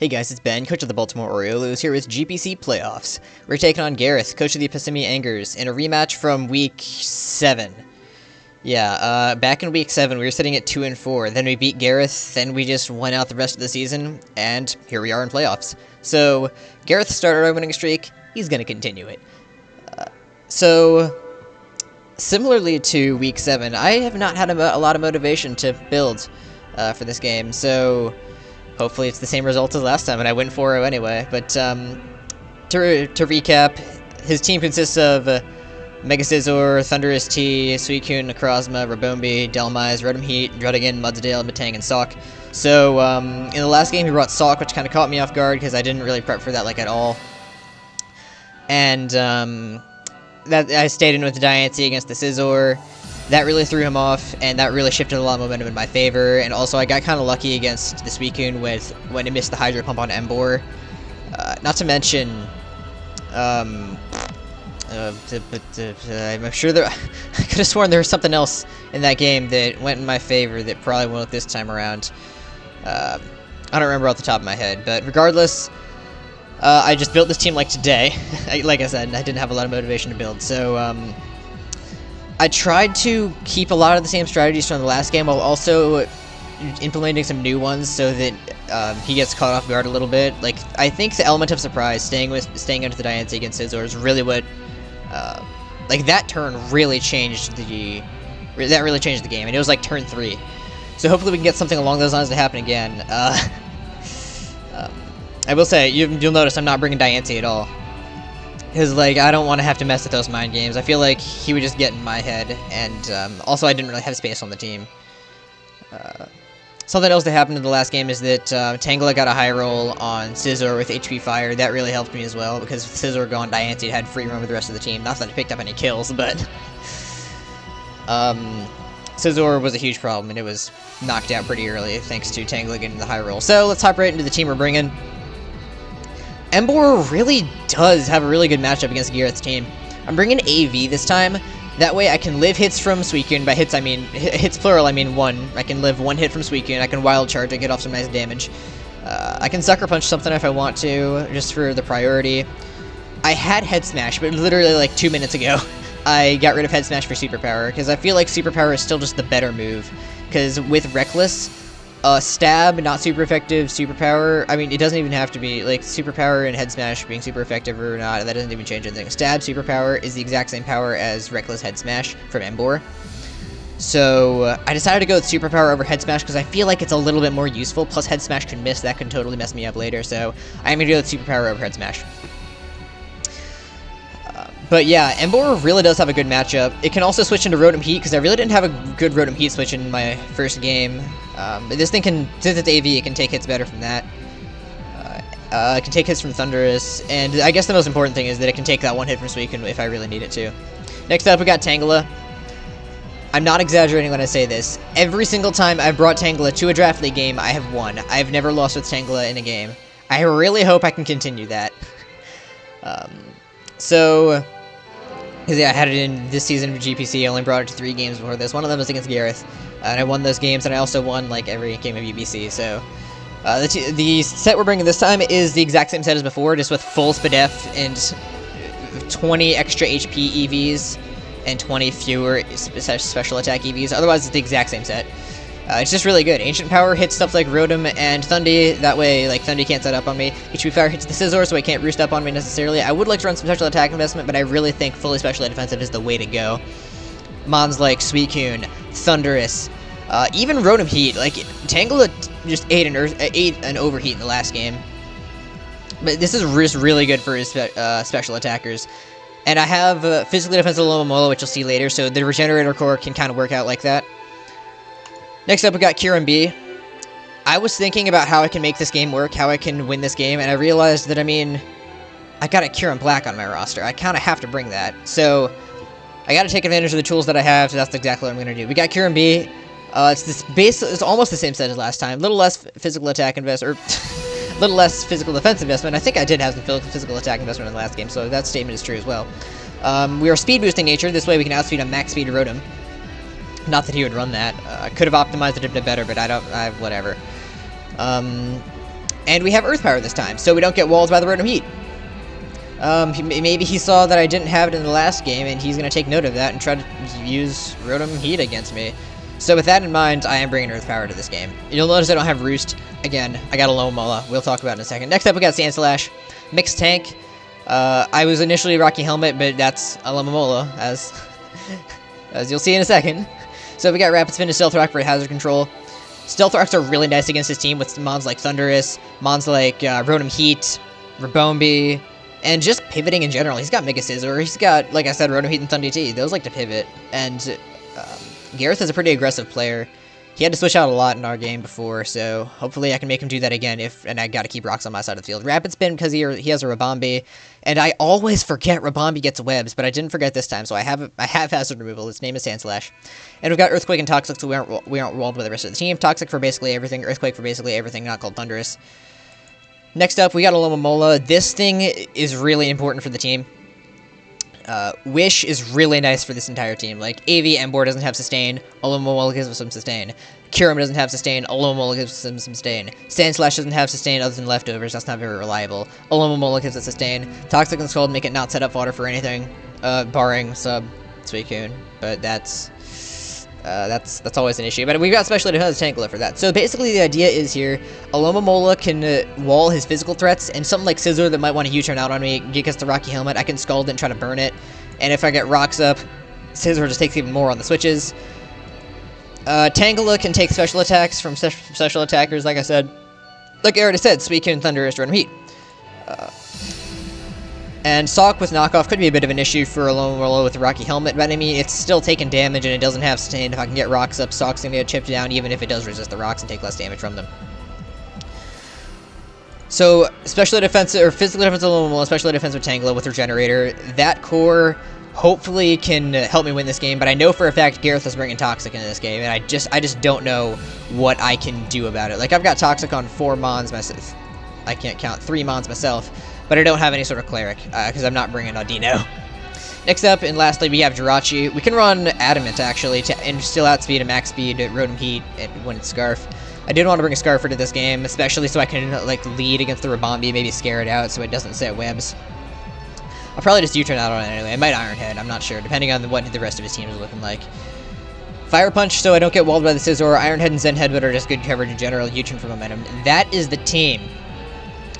Hey guys, it's Ben, coach of the Baltimore Oriolus, here with GPC Playoffs. We're taking on Gareth, coach of the PassimiAngers, in a rematch from Week 7. Yeah, back in Week 7, we were sitting at 2-4, then we beat Gareth, then we just went out the rest of the season, and here we are in playoffs. So, Gareth started our winning streak, he's going to continue it. Similarly to Week 7, I have not had a lot of motivation to build for this game, so hopefully it's the same result as last time, and I win 4-0 anyway. But to recap, his team consists of Mega Scizor, Thunderous T, Suicune, Necrozma, Rabombi, Delmise, Rotom Heat, Druddigan, Mudsdale, Metang, and Sawk. So in the last game he brought Sawk, which kind of caught me off guard because I didn't really prep for that at all. And that I stayed in with the Diancie against the Scizor. That really threw him off, and that really shifted a lot of momentum in my favor. And also, I got kind of lucky against the Suicune when it missed the Hydro Pump on Emboar. Not to mention, I'm sure I could have sworn there was something else in that game that went in my favor that probably won't this time around. I don't remember off the top of my head, but regardless, I just built this team like today. Like I said, I didn't have a lot of motivation to build, so I tried to keep a lot of the same strategies from the last game while also implementing some new ones so that he gets caught off guard a little bit. I think the element of surprise, staying under the Diancie against Scizor, is really what that turn really changed the game, and it was turn 3. So hopefully we can get something along those lines to happen again. I will say, you'll notice I'm not bringing Diancie at all. Because, I don't want to have to mess with those mind games. I feel like he would just get in my head, and also I didn't really have space on the team. Something else that happened in the last game is that Tangela got a high roll on Scizor with HP Fire. That really helped me as well, because with Scizor gone, Diancie had free roam with the rest of the team. Not that I picked up any kills, but Scizor was a huge problem, and it was knocked out pretty early thanks to Tangela getting the high roll. So let's hop right into the team we're bringing. Emboar really does have a really good matchup against Gareth's team. I'm bringing AV this time. That way I can live hits from Suicune. By hits, I mean hits plural, I mean one. I can live one hit from Suicune. I can Wild Charge and get off some nice damage. I can Sucker Punch something if I want to, just for the priority. I had Head Smash, but literally 2 minutes ago, I got rid of Head Smash for Superpower, because I feel like Superpower is still just the better move. Because with Reckless, Stab, not super effective, Superpower, I mean, it doesn't even have to be, Superpower and Head Smash being super effective or not, that doesn't even change anything. Stab, Superpower is the exact same power as Reckless Head Smash from Emboar. So, I decided to go with Superpower over Head Smash because I feel like it's a little bit more useful, plus Head Smash can miss, that can totally mess me up later, so I'm going to go with Superpower over Head Smash. But yeah, Emboar really does have a good matchup. It can also switch into Rotom Heat, because I really didn't have a good Rotom Heat switch in my first game. But this thing can, since it's AV, it can take hits better from that. It can take hits from Thunderous, and I guess the most important thing is that it can take that one hit from Suicune if I really need it to. Next up, we got Tangela. I'm not exaggerating when I say this. Every single time I've brought Tangela to a Draft League game, I have won. I've never lost with Tangela in a game. I really hope I can continue that. Because yeah, I had it in this season of GPC, I only brought it to 3 games before this. One of them was against Gareth, and I won those games, and I also won, every game of UBC, so... the set we're bringing this time is the exact same set as before, just with full Spadef and 20 extra HP EVs, and 20 fewer special attack EVs. Otherwise, it's the exact same set. It's just really good. Ancient Power hits stuff like Rotom and Thundy, that way, Thundy can't set up on me. HP Fire hits the Scizor, so it can't roost up on me necessarily. I would like to run some special attack investment, but I really think fully special defensive is the way to go. Mons like Suicune, Thunderous, even Rotom Heat. Tangela just ate an Overheat in the last game. But this is just really good for his special attackers. And I have physically defensive Lomomola, which you'll see later, so the Regenerator Core can kind of work out like that. Next up, we got Kyurem B. I was thinking about how I can make this game work, how I can win this game, and I realized that, I got a Kyurem Black on my roster. I kind of have to bring that. So, I got to take advantage of the tools that I have, so that's exactly what I'm going to do. We got Kyurem B. It's almost the same set as last time. A little less physical attack investment, or a little less physical defense investment. I think I did have some physical attack investment in the last game, so that statement is true as well. We are speed boosting nature. This way we can outspeed a max speed Rotom. Not that he would run that. I could have optimized it a bit better, but whatever. And we have Earth Power this time, so we don't get walled by the Rotom Heat. Maybe he saw that I didn't have it in the last game, and he's going to take note of that and try to use Rotom Heat against me. So with that in mind, I am bringing Earth Power to this game. You'll notice I don't have Roost. Again, I got a Alomomola. We'll talk about it in a second. Next up, we got Sandslash. Mixed Tank. I was initially Rocky Helmet, but that's Alomomola, as you'll see in a second. So we got Rapid Spin to Stealth Rock for Hazard Control. Stealth Rocks are really nice against his team with mons like Thundurus, mons like Rotom Heat, Rabombi, and just pivoting in general. He's got Mega Scizor. He's got, like I said, Rotom Heat and Thunder T. Those like to pivot. And Gareth is a pretty aggressive player. He had to switch out a lot in our game before, so hopefully I can make him do that again and I gotta keep rocks on my side of the field. Rapid Spin because he has a Rabombi, and I always forget Rabombi gets webs, but I didn't forget this time, so I have Hazard Removal. Its name is Sandslash. And we've got Earthquake and Toxic, so we aren't walled by the rest of the team. Toxic for basically everything, Earthquake for basically everything, not called Thundurus. Next up, we got Alomomola. This thing is really important for the team. Wish is really nice for this entire team. Like, AV Emboar doesn't have Sustain, Alomomola gives us some Sustain. Kyurem doesn't have Sustain, Alomomola gives us some Sustain. Sandslash doesn't have Sustain other than Leftovers, that's not very reliable. Alomomola gives us Sustain. Toxic and Scald make it not set up fodder for anything, barring sub Suicune, but that's always an issue. But we've got Special Defense Tangela for that. So basically the idea is here, Alomomola can wall his physical threats, and something like Scizor that might want to U-turn out on me, gets the Rocky Helmet, I can Scald it and try to burn it. And if I get rocks up, Scizor just takes even more on the switches. Tangela can take special attacks from special attackers, like I said. Like I already said, Suicune, Thundurus, Rotom Heat. And Sawk with knockoff could be a bit of an issue for Alomomola with Rocky Helmet, but I mean, it's still taking damage and it doesn't have Sustain. If I can get rocks up, Sawk's gonna get chipped down, even if it does resist the rocks and take less damage from them. So, special defense, or physical defense Alomomola, special defense with Tangela with Regenerator. That core hopefully can help me win this game, but I know for a fact Gareth is bringing Toxic into this game, and I just don't know what I can do about it. Like, I've got Toxic on 4 mons myself. I can't count 3 mons myself, but I don't have any sort of Cleric, because I'm not bringing Audino. Next up, and lastly, we have Jirachi. We can run Adamant, actually, and still outspeed a max speed Rotom Heat when it's Scarf. I did want to bring a Scarf into this game, especially so I can, like, lead against the Rabombi, maybe scare it out so it doesn't set webs. I'll probably just U-turn out on it anyway. I might Iron Head, I'm not sure, depending on what the rest of his team is looking like. Fire Punch, so I don't get walled by the Scizor. Iron Head and Zen Headbutt are just good coverage in general. U-turn for momentum. And that is the team.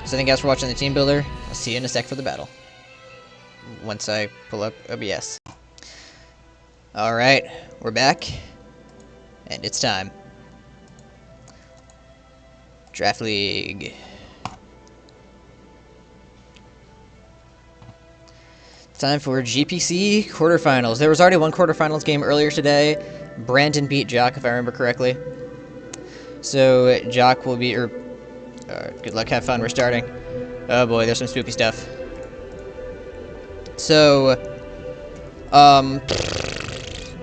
So thank you guys for watching the team builder. I'll see you in a sec for the battle. Once I pull up OBS. Alright, we're back. And it's time. Draft League. Time for GPC Quarterfinals. There was already one Quarterfinals game earlier today. Brandon beat Jock, if I remember correctly. So, Jock will be... good luck, have fun, we're starting. Oh boy, there's some spooky stuff. So...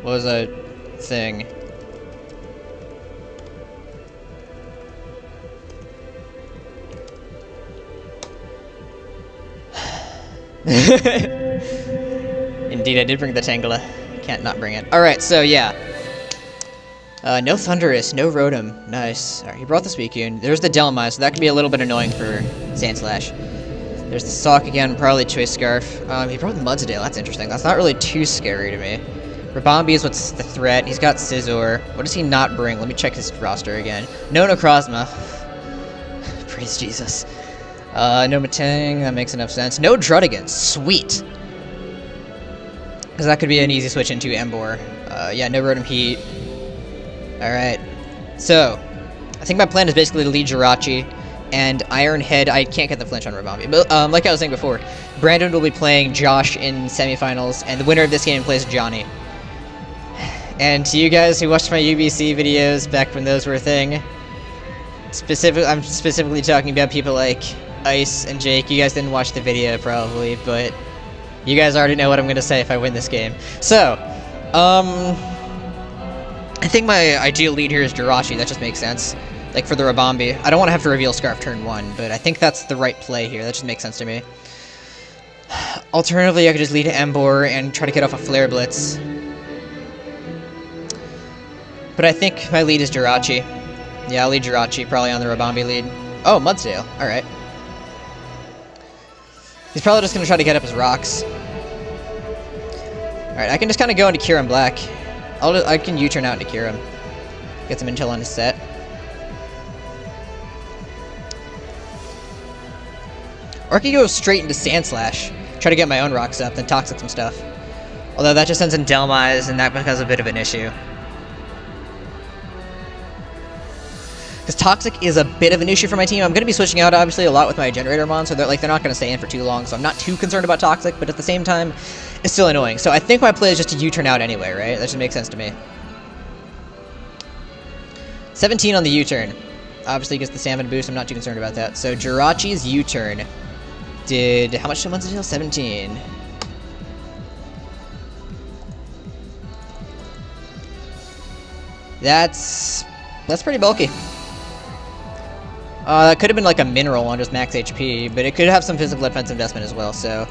what was a thing? Indeed, I did bring the Tangela. Can't not bring it. Alright, so yeah. No Thundurus, no Rotom. Nice. Alright, he brought the Suicune. There's the Delmi, so that could be a little bit annoying for Sandslash. There's the Sawk again, probably Choice Scarf. He brought the Mudsdale, that's interesting. That's not really too scary to me. Rabombi is what's the threat. He's got Scizor. What does he not bring? Let me check his roster again. No Necrozma. Praise Jesus. No Matang, that makes enough sense. No Druddigan, sweet! Because that could be an easy switch into Emboar. Yeah, no Rotom Heat. Alright. So, I think my plan is basically to lead Jirachi, and Iron Head, I can't get the flinch on Rabombi. But, like I was saying before, Brandon will be playing Josh in semifinals, and the winner of this game plays Johnny. And to you guys who watched my UBC videos back when those were a thing, I'm specifically talking about people like Ice and Jake. You guys didn't watch the video probably, but you guys already know what I'm gonna say if I win this game. So, I think my ideal lead here is Jirachi. That just makes sense. Like for the Rabombi. I don't want to have to reveal Scarf turn 1, but I think that's the right play here. That just makes sense to me. Alternatively, I could just lead Emboar and try to get off a Flare Blitz. But I think my lead is Jirachi. Yeah, I'll lead Jirachi, probably on the Rabombi lead. Oh, Mudsdale. Alright. He's probably just going to try to get up his rocks. Alright, I can just kind of go into Kyurem Black. I can U-turn out into Kyurem. Get some intel on his set. Or I could go straight into Sand Slash. Try to get my own rocks up, then Toxic some stuff. Although that just ends in Delmise, and that becomes a bit of an issue. Because Toxic is a bit of an issue for my team. I'm going to be switching out, obviously, a lot with my Generator Mon, so they're not going to stay in for too long, so I'm not too concerned about Toxic, but at the same time, it's still annoying. So I think my play is just to U-turn out anyway, right? That just makes sense to me. 17 on the U-turn. Obviously gets the Stamina boost, I'm not too concerned about that. So Jirachi's U-turn did... How much did Mudsdale deal? 17. That's pretty bulky. That could have been like a mineral on just max HP, but it could have some physical defense investment as well, so...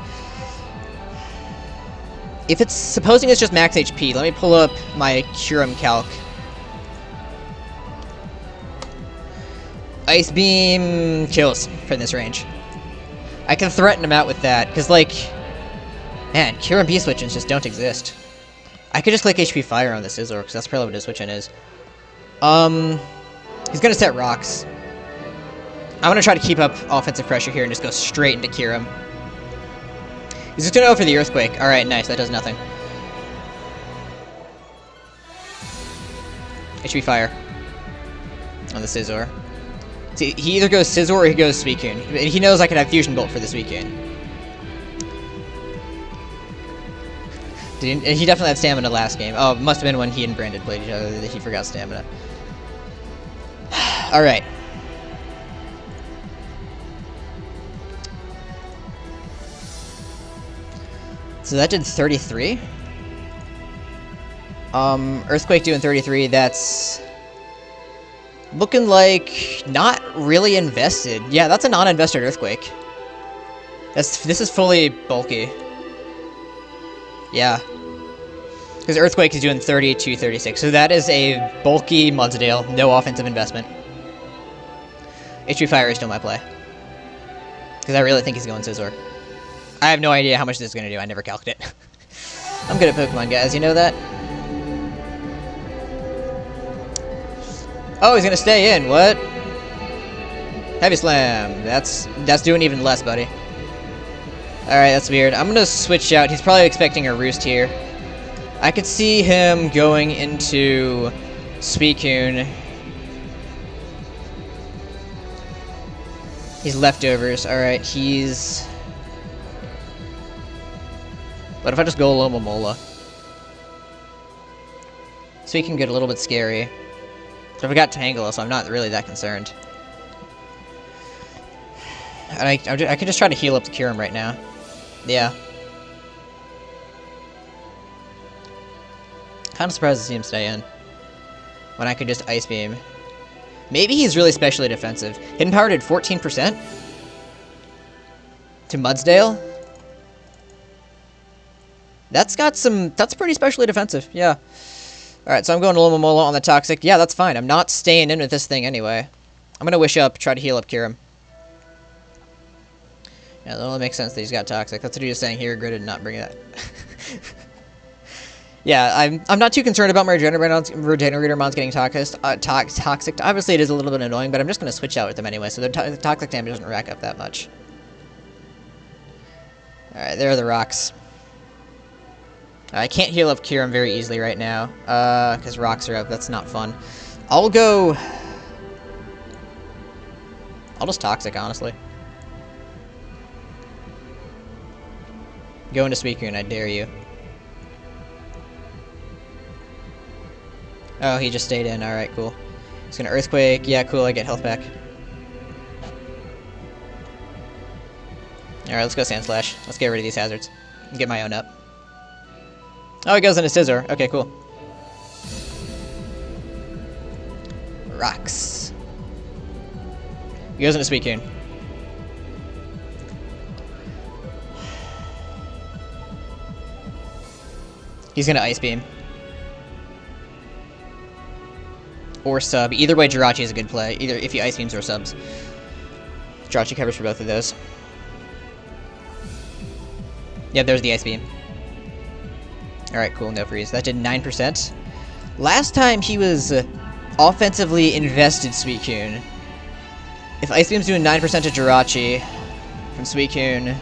If it's... Supposing it's just max HP, let me pull up my Kyurem calc. Ice Beam kills from this range. I can threaten him out with that, because like... Man, Kyurem B-switchins just don't exist. I could just click HP Fire on the Scizor, because that's probably what his switch-in is. He's gonna set rocks. I'm gonna try to keep up offensive pressure here and just go straight into Kyurem. He's just gonna go for the Earthquake. Alright, nice, that does nothing. HP Fire on the Scizor. See, he either goes Scizor or he goes Suicune. He knows I can have Fusion Bolt for the Suicune. He definitely had Stamina last game. Oh, it must have been when he and Brandon played each other that he forgot Stamina. Alright. So that did 33. Earthquake doing 33, that's... looking like not really invested. Yeah, that's a non-invested Earthquake. This is fully bulky. Yeah. Because Earthquake is doing 32, 36. So that is a bulky Mudsdale, no offensive investment. HP Fire is still my play. Because I really think he's going Scizor. I have no idea how much this is going to do. I never calculated it. I'm good at Pokemon, guys. You know that? Oh, he's going to stay in. What? Heavy Slam. That's doing even less, buddy. Alright, that's weird. I'm going to switch out. He's probably expecting a Roost here. I could see him going into Suicune. He's leftovers. Alright, he's... What if I just go Alomomola? Suicune get a little bit scary. But I got Tangela, so I'm not really that concerned. And I can just try to heal up the Kyurem right now. Yeah. Kind of surprised to see him stay in. When I could just Ice Beam. Maybe he's really specially defensive. Hidden Power did 14%? To Mudsdale? That's pretty specially defensive, yeah. Alright, so I'm going to Alomomola on the Toxic. Yeah, that's fine. I'm not staying in with this thing anyway. I'm going to Wish Up, try to heal up Kyurem. Yeah, that only makes sense that he's got Toxic. That's what he was saying here. Regretted not bringing that. Yeah, I'm not too concerned about my Regenerator Mons getting toxic. Obviously, it is a little bit annoying, but I'm just going to switch out with them anyway, so the Toxic damage doesn't rack up that much. Alright, there are the rocks. I can't heal up Kyurem very easily right now, because rocks are up. That's not fun. I'll just Toxic, honestly. Go into Suicune, I dare you. Oh, he just stayed in. Alright, cool. He's gonna Earthquake. Yeah, cool, I get health back. Alright, let's go Sand Slash. Let's get rid of these hazards. And get my own up. Oh, he goes into Scizor. Okay, cool. Rocks. He goes into Suicune. He's gonna Ice Beam. Or sub. Either way, Jirachi is a good play. Either if he Ice Beams or subs. Jirachi covers for both of those. Yeah, there's the Ice Beam. Alright, cool, no freeze. That did 9%. Last time he was offensively invested, Suicune. If Ice Beam's doing 9% to Jirachi from Suicune...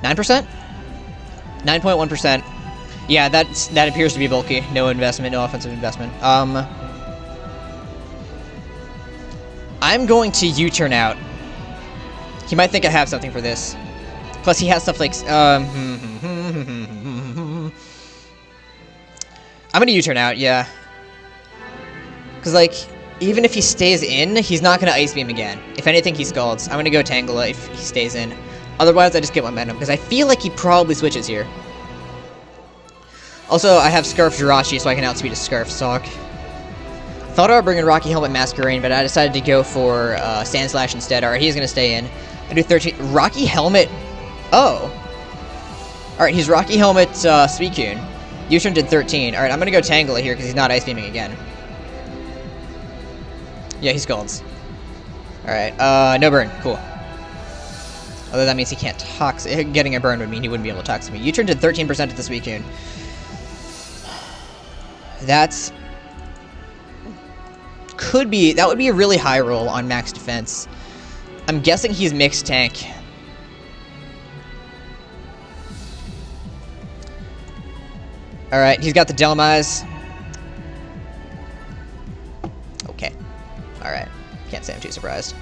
9%? 9.1%. Yeah, that appears to be bulky. No investment, no offensive investment. I'm going to U-turn out. He might think I have something for this. Plus, he has stuff like... I'm gonna U-turn out, yeah. Because, like, even if he stays in, he's not gonna Ice Beam again. If anything, he scalds. I'm gonna go Tangela if he stays in. Otherwise, I just get momentum, because I feel like he probably switches here. Also, I have Scarf Jirachi, so I can outspeed a Scarf Sock. Thought I would bring in Rocky Helmet Masquerain, but I decided to go for Sand Slash instead. Alright, he's gonna stay in. I do 13... Rocky Helmet... Oh. Alright, he's Rocky Helmet Suicune. U-turn did 13. Alright, I'm gonna go Tangela here, because he's not Ice Beaming again. Yeah, he scalds. Alright, no burn. Cool. Although that means he can't Toxic. Getting a burn would mean he wouldn't be able to Toxic me. U-turn did 13% to the Suicune. That's... Could be... That would be a really high roll on max defense. I'm guessing he's mixed tank. Alright, he's got the Delmize. Okay. Alright. Can't say I'm too surprised.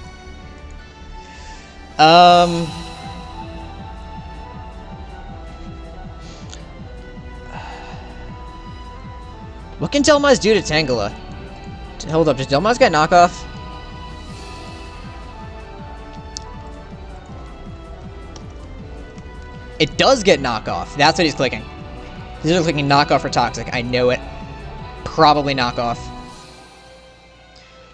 What can Delmize do to Tangela? Hold up, does Delmize get knockoff? It does get knockoff. That's what he's clicking. He's either clicking knockoff or toxic. I know it. Probably knockoff.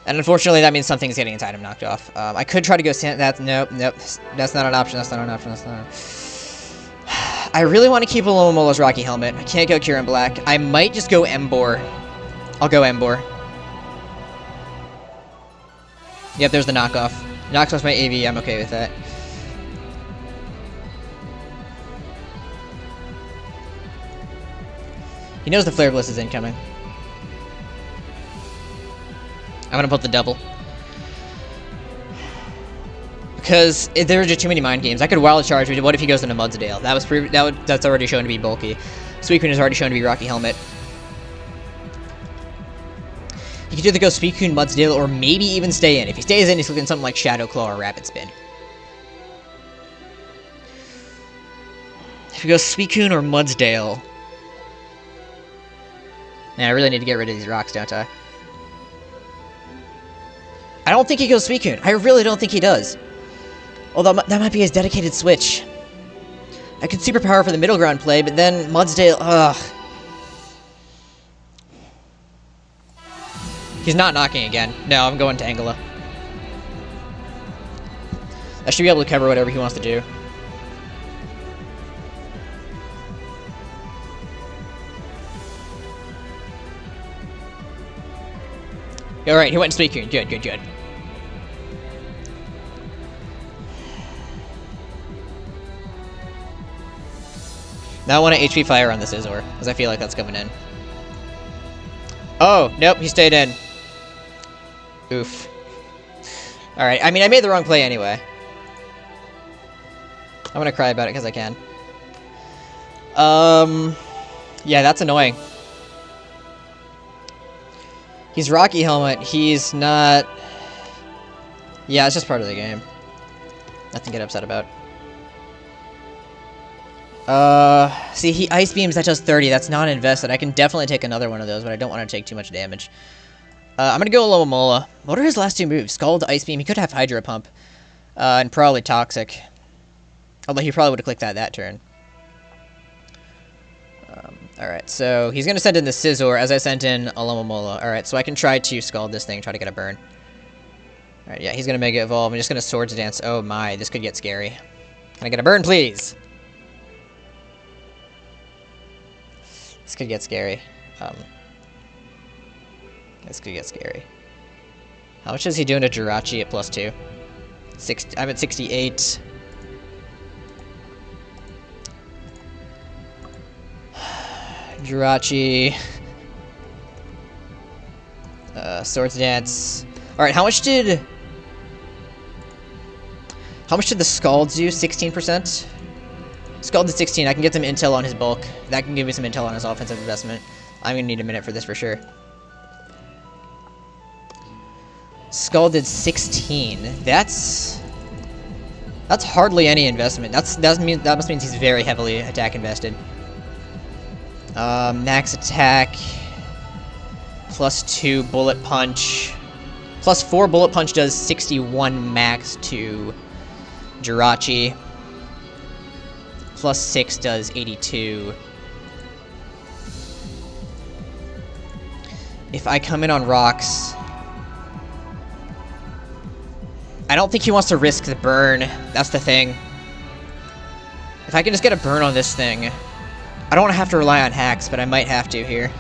And unfortunately, that means something's getting its item knocked off. I could try to go sand. Nope. That's not an option. That's not an option. That's not. I really want to keep Alomola's Rocky Helmet. I can't go Kieran Black. I might just go Embor. I'll go Embor. Yep, there's the knockoff. Knocks off my AV. I'm okay with that. He knows the Flare Bliss is incoming. I'm gonna put the double. Because there are just too many mind games. I could Wild Charge, but what if he goes into Mudsdale? That's already shown to be bulky. Suicune is already shown to be Rocky Helmet. He could either go Suicune, Mudsdale, or maybe even stay in. If he stays in, he's looking at something like Shadow Claw or Rapid Spin. If he goes Suicune or Mudsdale... Man, I really need to get rid of these rocks, don't I? I don't think he goes Suicune. I really don't think he does. Although, that might be his dedicated switch. I could Superpower for the middle ground play, but then Mudsdale... Ugh. He's not knocking again. No, I'm going Tangela. I should be able to cover whatever he wants to do. Alright, he went to Suicune. Good, good, good. Now I want to HP Fire on the Scizor, because I feel like that's coming in. Oh, nope, he stayed in. Oof. Alright, I mean, I made the wrong play anyway. I'm gonna cry about it because I can. Yeah, that's annoying. He's Rocky Helmet, he's not... Yeah, it's just part of the game. Nothing to get upset about. See, he Ice Beams, that does 30, that's not invested. I can definitely take another one of those, but I don't want to take too much damage. I'm gonna go Alomomola. What are his last two moves? Scald, Ice Beam, he could have Hydro Pump. And probably Toxic. Although he probably would have clicked that turn. Alright, so he's gonna send in the Scizor as I sent in Alomomola. Alright, so I can try to Scald this thing, try to get a burn. Alright, yeah, he's gonna Mega Evolve. I'm just gonna Swords Dance. Oh my, this could get scary. Can I get a burn, please? This could get scary. This could get scary. How much is he doing to Jirachi at +2? I'm at 68. Jirachi. Swords Dance. Alright, how much did the Scald do? 16%? Scald did 16. I can get some intel on his bulk. That can give me some intel on his offensive investment. I'm gonna need a minute for this for sure. Scald did 16. That's hardly any investment. That must mean he's very heavily attack invested. Max attack. +2 bullet punch. +4 bullet punch does 61 max to Jirachi. +6 does 82. If I come in on rocks, I don't think he wants to risk the burn. That's the thing. If I can just get a burn on this thing, I don't want to have to rely on hacks, but I might have to here.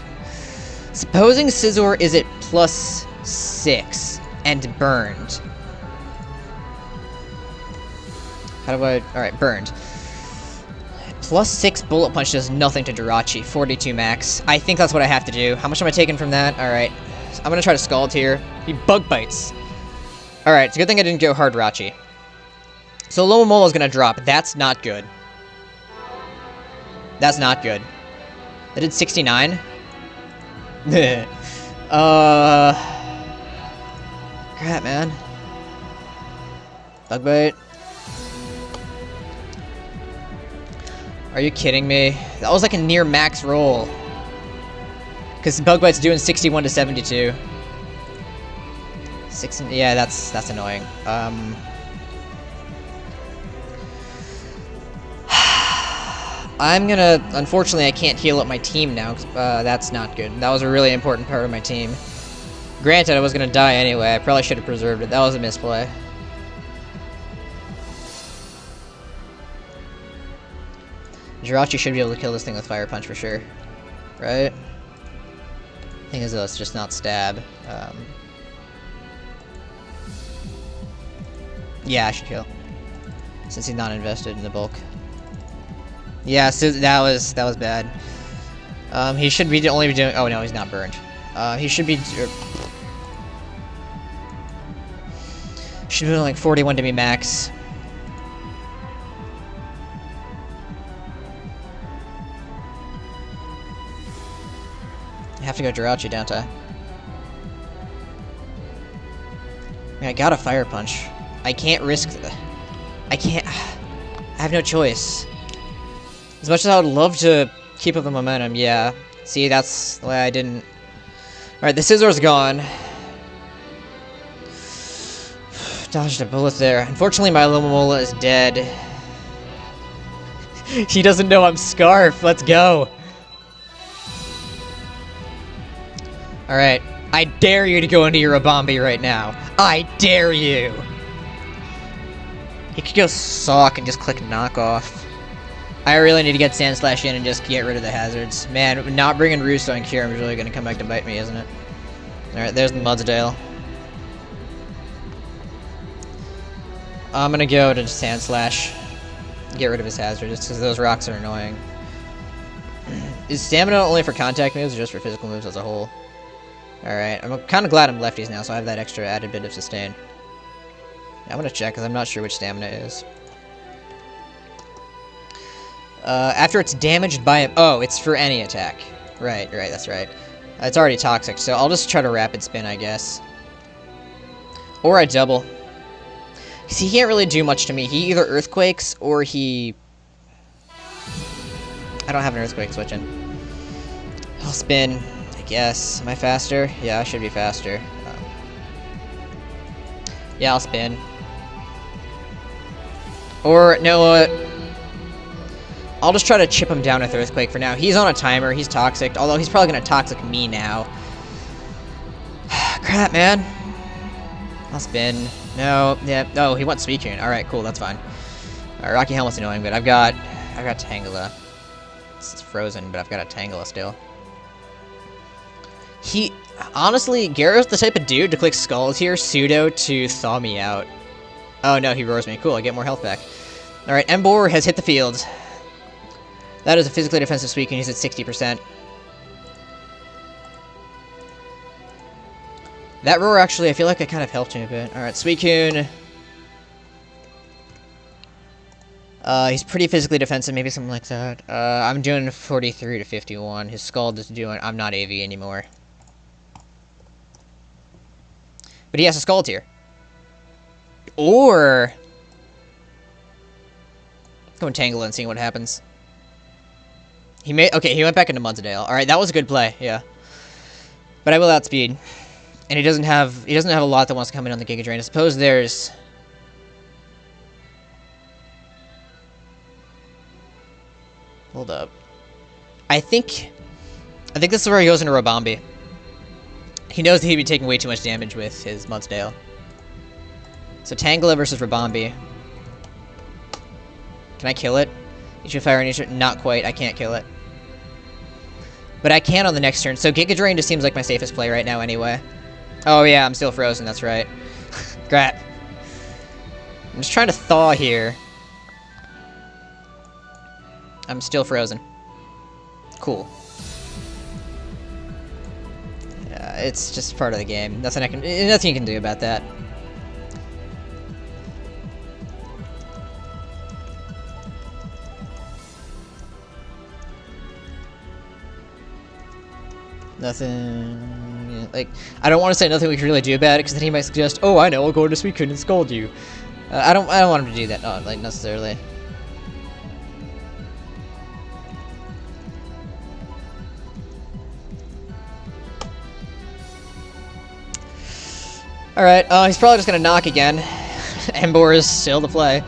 Supposing Scizor is at +6 and burned. How do I... Alright, burned. +6 bullet punch does nothing to Jirachi. 42 max. I think that's what I have to do. How much am I taking from that? Alright. I'm gonna try to Scald here. He bug bites. Alright, it's a good thing I didn't go hard Rachi. So Lomomolo's gonna drop. That's not good. That's not good. That did 69? Crap, man. Bug bite. Are you kidding me? That was like a near max roll. Because Bug Bite's doing 61 to 72. Yeah, that's annoying. I'm gonna... Unfortunately, I can't heal up my team now. That's not good. That was a really important part of my team. Granted, I was gonna die anyway. I probably should have preserved it. That was a misplay. Jirachi should be able to kill this thing with Fire Punch for sure. Right? Thing is, though, it's just not stab. Yeah, I should kill. Since he's not invested in the bulk. Yeah, so that was bad. He should be only be doing... Oh, no, he's not burned. He should be... Should be doing like 41 to be max. I have to go Jirachi, don't I? I mean, I got a Fire Punch. I can't risk... I can't... I have no choice. As much as I would love to keep up the momentum, yeah. See, that's the way I didn't... Alright, the Scizor's gone. Dodged a bullet there. Unfortunately, my Lomomola is dead. He doesn't know I'm Scarf. Let's go. Alright. I dare you to go into your Abombi right now. I dare you! He could go Sock and just click Knockoff. I really need to get Sand Slash in and just get rid of the hazards. Man, not bringing Russo and Kyurem is really going to come back to bite me, isn't it? Alright, there's the Mudsdale. I'm going to go to Sand Slash. Get rid of his hazards, just because those rocks are annoying. Is stamina only for contact moves or just for physical moves as a whole? Alright, I'm kind of glad I'm lefties now, so I have that extra added bit of sustain. Yeah, I'm going to check, because I'm not sure which stamina is. After it's damaged by a... Oh, it's for any attack. Right, that's right. It's already toxic, so I'll just try to rapid spin, I guess. Or I double. Because he can't really do much to me. He either Earthquakes, or he... I don't have an Earthquake switching. I'll spin, I guess. Am I faster? Yeah, I should be faster. Yeah, I'll spin. Or, no, what? I'll just try to chip him down with Earthquake for now. He's on a timer. He's toxic. Although he's probably going to toxic me now. Crap, man. I'll spin. No. Yeah. Oh, he went Suicune. Alright, cool. That's fine. Alright, Rocky Helmet's annoying, but I've got Tangela. It's frozen, but I've got a Tangela still. Honestly, Gareth's the type of dude to click Scald here, pseudo, to thaw me out. Oh no, he roars me. Cool, I get more health back. Alright, Embor has hit the field. That is a physically defensive Suicune, he's at 60%. That roar, actually, I feel like I kind of helped him a bit. Alright, Suicune. He's pretty physically defensive, maybe something like that. I'm doing 43 to 51. His Scald is doing... I'm not AV anymore. But he has a Scald here. Or... go and Tangle and see what happens. He may... Okay, he went back into Mudsdale. Alright, that was a good play, yeah. But I will outspeed. And he doesn't have a lot that wants to come in on the Giga Drain. I suppose there's... Hold up. I think this is where he goes into Rabambi. He knows that he'd be taking way too much damage with his Mudsdale. So Tangela versus Rabambi. Can I kill it? Nature Fire, Nature... Not quite. I can't kill it. But I can on the next turn. So Giga Drain just seems like my safest play right now anyway. Oh yeah, I'm still frozen. That's right. Crap. I'm just trying to thaw here. I'm still frozen. Cool. Yeah, it's just part of the game. Nothing you can do about that. Nothing... Like, I don't want to say nothing we can really do about it, because then he might suggest, oh, I know, I'll go to Suicune and scold you. I don't want him to do that, not, like, necessarily. Alright, he's probably just gonna knock again. Embor is still the play.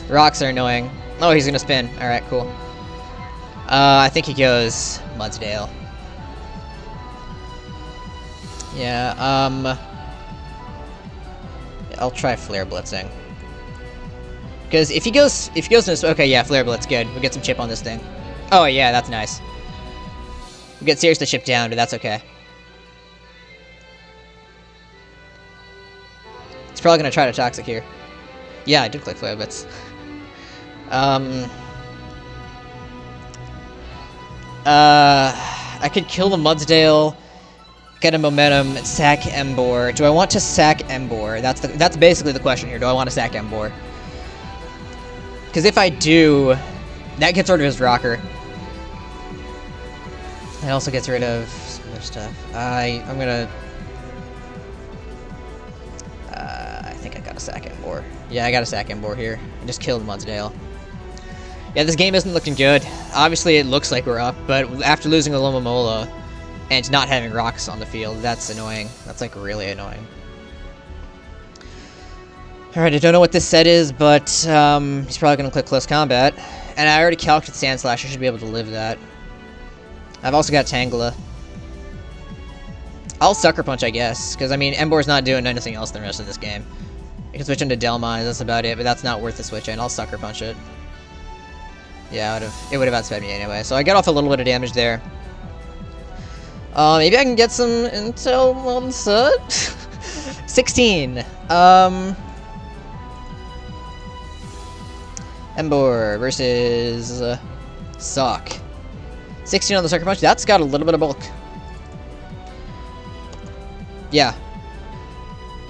Rocks are annoying. Oh, he's gonna spin. Alright, cool. I think he goes Mudsdale. Yeah, I'll try Flare Blitzing. Because if he goes into... Okay, yeah, Flare Blitz, good. We get some chip on this thing. Oh, yeah, that's nice. We get seriously chipped down, but that's okay. He's probably gonna try to Toxic here. Yeah, I did click Flare Blitz. I could kill the Mudsdale, get a momentum, sack Embor. Do I want to sack Embor? That's basically the question here. Do I want to sack Embor? Because if I do, that gets rid of his rocker. It also gets rid of some other stuff. I'm gonna... I think I gotta sack Embor. Yeah, I gotta sack Embor here. I just killed Mudsdale. Yeah, this game isn't looking good. Obviously, it looks like we're up, but after losing a Lomomola and not having rocks on the field, that's annoying. That's, like, really annoying. Alright, I don't know what this set is, but he's probably going to click Close Combat. And I already calced with Sand Slash, I should be able to live that. I've also got Tangela. I'll Sucker Punch, I guess, because, I mean, Embor's not doing anything else the rest of this game. I can switch into Delmine, that's about it, but that's not worth the switch in. I'll Sucker Punch it. Yeah, it would have outsped me anyway, so I get off a little bit of damage there. Maybe I can get some intel on set? 16! Embor versus... Sock. 16 on the Sucker Punch, that's got a little bit of bulk. Yeah.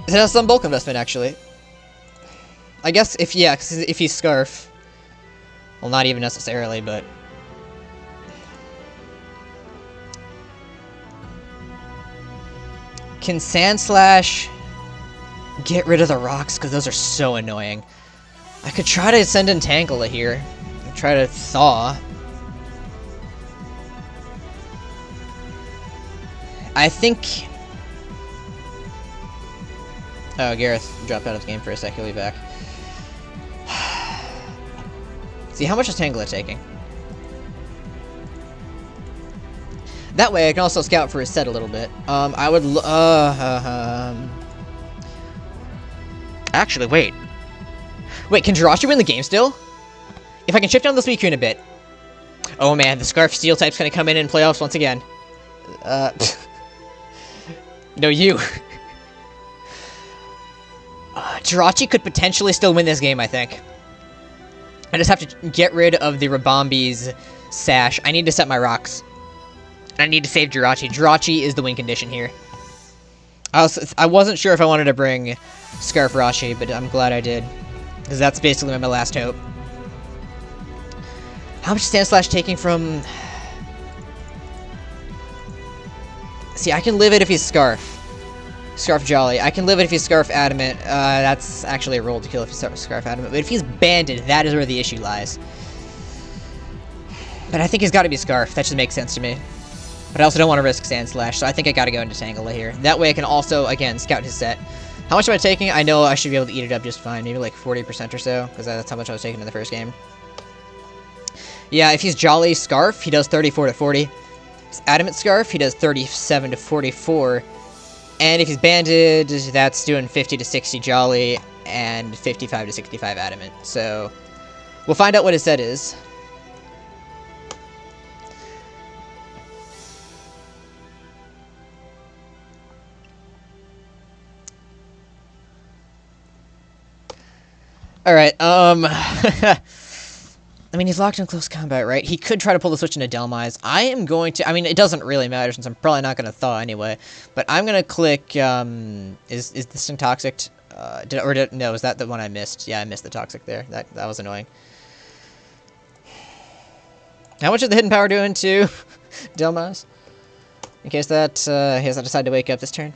It has some bulk investment, actually. I guess if he's Scarf... Well, not even necessarily, but... Can Sand Slash get rid of the rocks? Because those are so annoying. I could try to send in Tangela here. And try to Thaw. I think... Oh, Gareth dropped out of the game for a sec. He'll be back. See, how much is Tangela taking? That way, I can also scout for his set a little bit. I would... Actually, wait. Wait, can Jirachi win the game still? If I can shift down the Suicune a bit. Oh man, the Scarf Steel type's gonna come in playoffs once again. No, you. Jirachi could potentially still win this game, I think. I just have to get rid of the Rabambi's sash. I need to set my rocks. I need to save Jirachi. Jirachi is the win condition here. I wasn't sure if I wanted to bring Scarf Rashi, but I'm glad I did. Because that's basically my last hope. How much is Sandslash taking from... See, I can live it if he's Scarf. Scarf Jolly. I can live it if he's Scarf Adamant. That's actually a roll to kill if he's Scarf Adamant. But if he's Banded, that is where the issue lies. But I think he's got to be Scarf. That just makes sense to me. But I also don't want to risk Sandslash, so I think I got to go into Tangela here. That way I can also, again, scout his set. How much am I taking? I know I should be able to eat it up just fine. Maybe like 40% or so, because that's how much I was taking in the first game. Yeah, if he's Jolly Scarf, he does 34 to 40. If he's Adamant Scarf, he does 37 to 44. And if he's Banded, that's doing 50 to 60 Jolly and 55 to 65 Adamant. So we'll find out what his set is. Alright, I mean, he's locked in close combat, right? He could try to pull the switch into Delmise. I am going to... I mean, it doesn't really matter since I'm probably not going to thaw anyway. But I'm going to click... Is this thing toxic? No, is that the one I missed? Yeah, I missed the toxic there. That was annoying. How much is the hidden power doing to Delmise? In case that he has to decide to wake up this turn?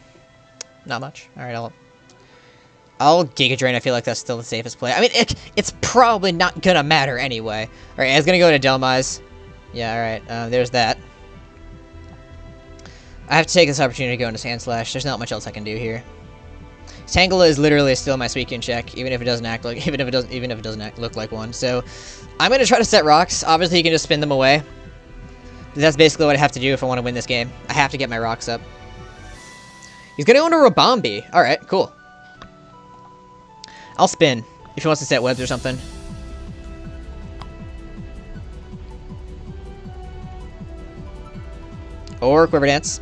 Not much. Alright, I'll Giga Drain. I feel like that's still the safest play. I mean, it's probably not gonna matter anyway. Alright, I was gonna go to Delmise. Yeah, alright. There's that. I have to take this opportunity to go into Sandslash. There's not much else I can do here. Tangela is literally still my Suicune check, even if it doesn't act like, even if it doesn't look like one. So, I'm gonna try to set rocks. Obviously, you can just spin them away. But that's basically what I have to do if I want to win this game. I have to get my rocks up. He's gonna go into Rabambi. Alright, cool. I'll spin, if he wants to set webs or something. Or Quiver Dance.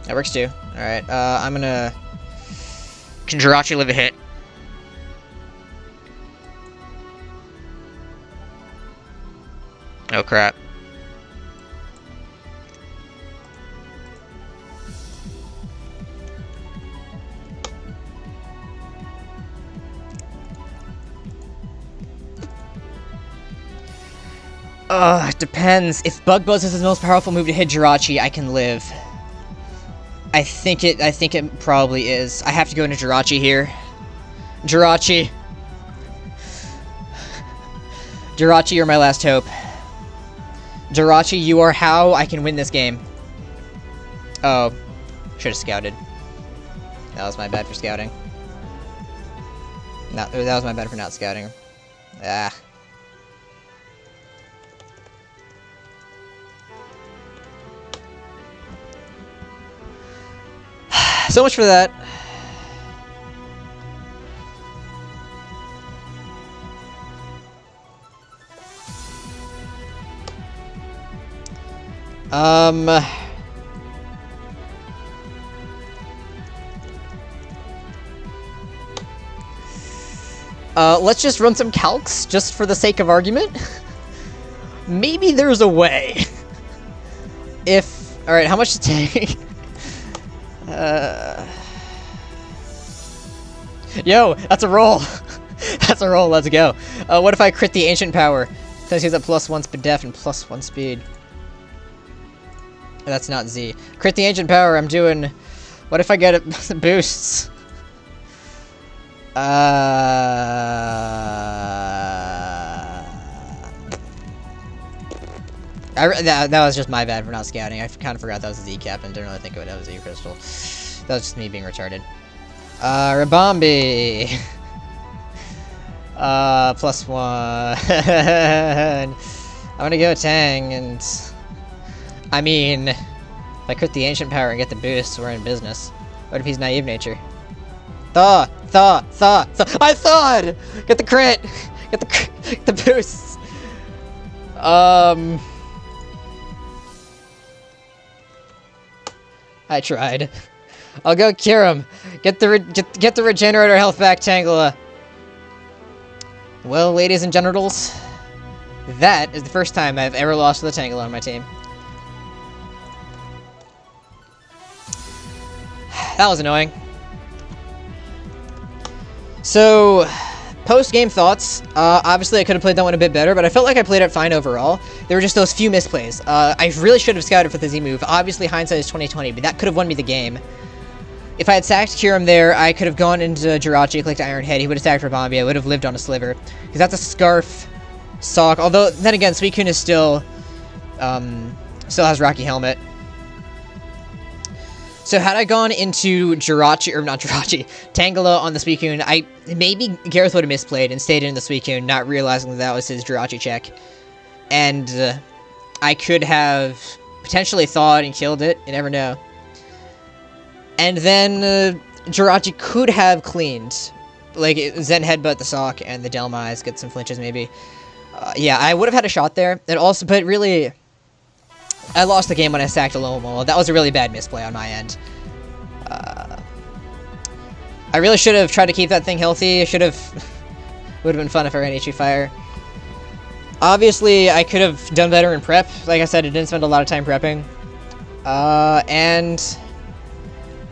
That works too. Alright, I'm gonna... Can Jirachi live a hit? Oh crap. It depends. If Bug Buzz is his most powerful move to hit Jirachi, I can live. I think it probably is. I have to go into Jirachi here. Jirachi. Jirachi, you're my last hope. Jirachi, you are how I can win this game. Oh. Should have scouted. That was my bad for scouting. No, that was my bad for not scouting. Ah. So much for that. Let's just run some calcs, just for the sake of argument. Maybe there's a way. If... Alright, how much to take? Yo, that's a roll. That's a roll, let's go. What if I crit the Ancient Power? Since he's at +1 speed def and +1 speed. That's not Z. Crit the Ancient Power, I'm doing... What if I get it boosts? That was just my bad for not scouting. I kind of forgot that was a Z cap and didn't really think of it as a Z crystal. That was just me being retarded. Rabambi! +1. I'm gonna go Tang, and... I mean... If I crit the Ancient Power and get the boost, we're in business. What if he's Naive Nature? Thaw! Thaw! Thaw! Thaw! I thawed! Get the crit! Get the boosts! I tried. I'll go cure him. Get the regenerator health back, Tangela. Well, ladies and genitals, that is the first time I've ever lost to the Tangela on my team. That was annoying. So, post-game thoughts. Obviously, I could have played that one a bit better, but I felt like I played it fine overall. There were just those few misplays. I really should have scouted for the Z move. Obviously, hindsight is 20/20, but that could have won me the game. If I had sacked Kyurem there, I could have gone into Jirachi, clicked Iron Head. He would have sacked Rabambi. I would have lived on a sliver. Because that's a Scarf Sock. Although, then again, Suicune is still has Rocky Helmet. So had I gone into Jirachi, or not Jirachi, Tangela on the Suicune, maybe Gareth would have misplayed and stayed in the Suicune, not realizing that was his Jirachi check. And I could have potentially thawed and killed it, you never know. And then Jirachi could have cleaned, like Zen Headbutt the Sock and the Delmise, get some flinches maybe. Yeah, I would have had a shot there. And also, but really, I lost the game when I sacked a Lomomola. That was a really bad misplay on my end. I really should have tried to keep that thing healthy. I should have... would have been fun if I ran HE Fire. Obviously, I could have done better in prep. Like I said, I didn't spend a lot of time prepping. And...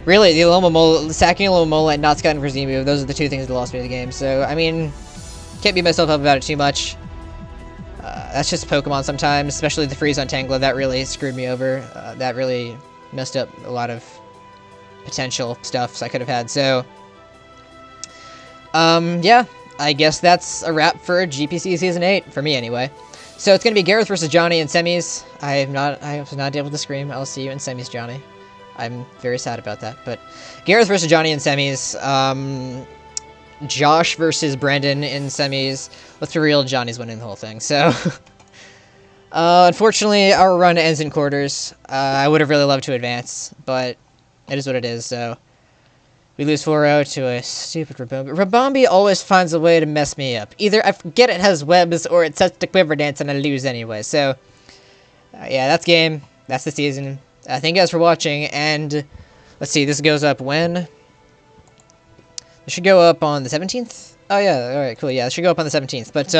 really, the Lomomola, sacking a Lomomola and not scouting for Z-move, those are the two things that lost me the game. So, I mean, can't beat myself up about it too much. That's just Pokemon sometimes, especially the freeze on Tangela. That really screwed me over. That really messed up a lot of potential stuff I could have had. So, yeah, I guess that's a wrap for GPC Season 8, for me anyway. So it's going to be Gareth versus Johnny in semis. I was not able to scream, I'll see you in semis, Johnny. I'm very sad about that, but Gareth versus Johnny in semis. Josh versus Brandon in semis. Let's be real, Johnny's winning the whole thing. So, unfortunately, our run ends in quarters. I would have really loved to advance, but it is what it is. So, we lose 4-0 to a stupid Rabambi. Rabambi always finds a way to mess me up. Either I forget it has webs, or it sets to Quiver Dance and I lose anyway. So, yeah, that's game. That's the season. Thank you guys for watching, and let's see, this goes up when? It should go up on the 17th? Oh yeah, alright, cool, yeah, it should go up on the 17th, but,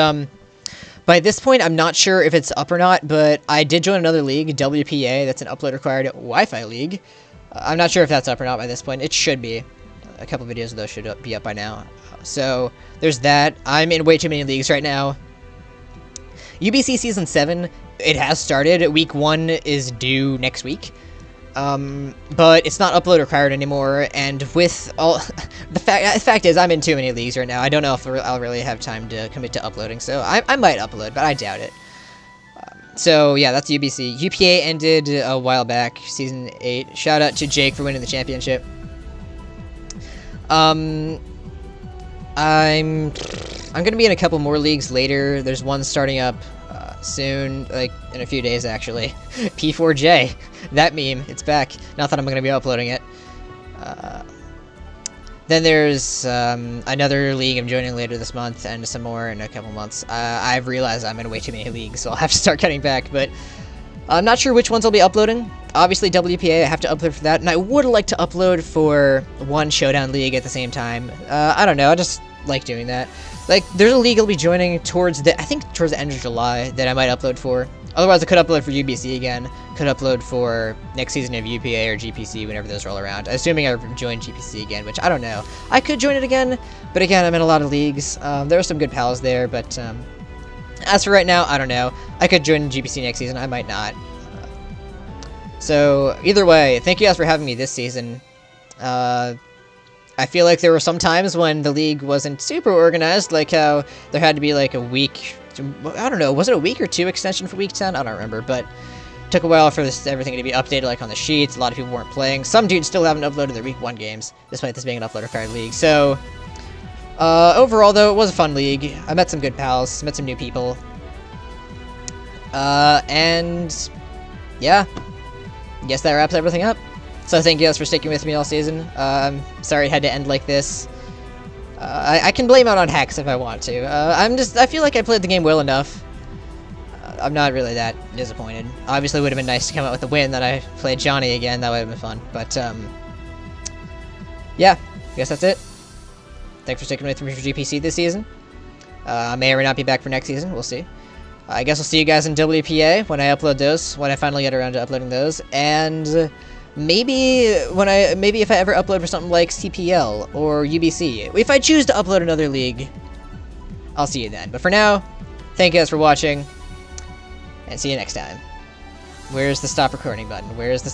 by this point, I'm not sure if it's up or not, but I did join another league, WPA, that's an upload-required Wi-Fi league. I'm not sure if that's up or not by this point. It should be. A couple videos of those should be up by now. So, there's that. I'm in way too many leagues right now. UBC Season 7, it has started. Week 1 is due next week. But it's not upload required anymore, and with all... the fact is, I'm in too many leagues right now. I don't know if I'll really have time to commit to uploading, so I might upload, but I doubt it. So, yeah, that's UBC. UPA ended a while back, Season 8. Shout out to Jake for winning the championship. I'm gonna be in a couple more leagues later. There's one starting up soon, like in a few days actually. P4J, that meme, it's back. Not that I'm gonna be uploading it. Then there's another league I'm joining later this month, and some more in a couple months. I've realized I'm in way too many leagues, so I'll have to start cutting back, but I'm not sure which ones I'll be uploading. Obviously WPA, I have to upload for that, and I would like to upload for one Showdown League at the same time. I don't know, I just like doing that. Like, there's a league I'll be joining towards the end of July that I might upload for. Otherwise, I could upload for UBC again. Could upload for next season of UPA or GPC whenever those roll around. Assuming I join GPC again, which I don't know. I could join it again, but again, I'm in a lot of leagues. There are some good pals there, but as for right now, I don't know. I could join GPC next season. I might not. So, either way, thank you guys for having me this season. I feel like there were some times when the league wasn't super organized, like how there had to be like a week, I don't know, was it a week or 2 extension for week 10? I don't remember, but it took a while for everything to be updated, like on the sheets. A lot of people weren't playing. Some dudes still haven't uploaded their week 1 games, despite this being an upload-required league. So, overall though, it was a fun league. I met some good pals, met some new people. And, yeah, I guess that wraps everything up. So thank you guys for sticking with me all season. I'm sorry it had to end like this. I can blame it on hacks if I want to. I feel like I played the game well enough. I'm not really that disappointed. Obviously, it would have been nice to come out with a win that I played Johnny again. That would have been fun. But, yeah, I guess that's it. Thanks for sticking with me for GPC this season. I may or may not be back for next season. We'll see. I guess I'll see you guys in WPA when I upload those, when I finally get around to uploading those. And maybe if I ever upload for something like CPL or UBC. If I choose to upload another league, I'll see you then. But for now, thank you guys for watching, and see you next time. Where's the stop recording button? Where is the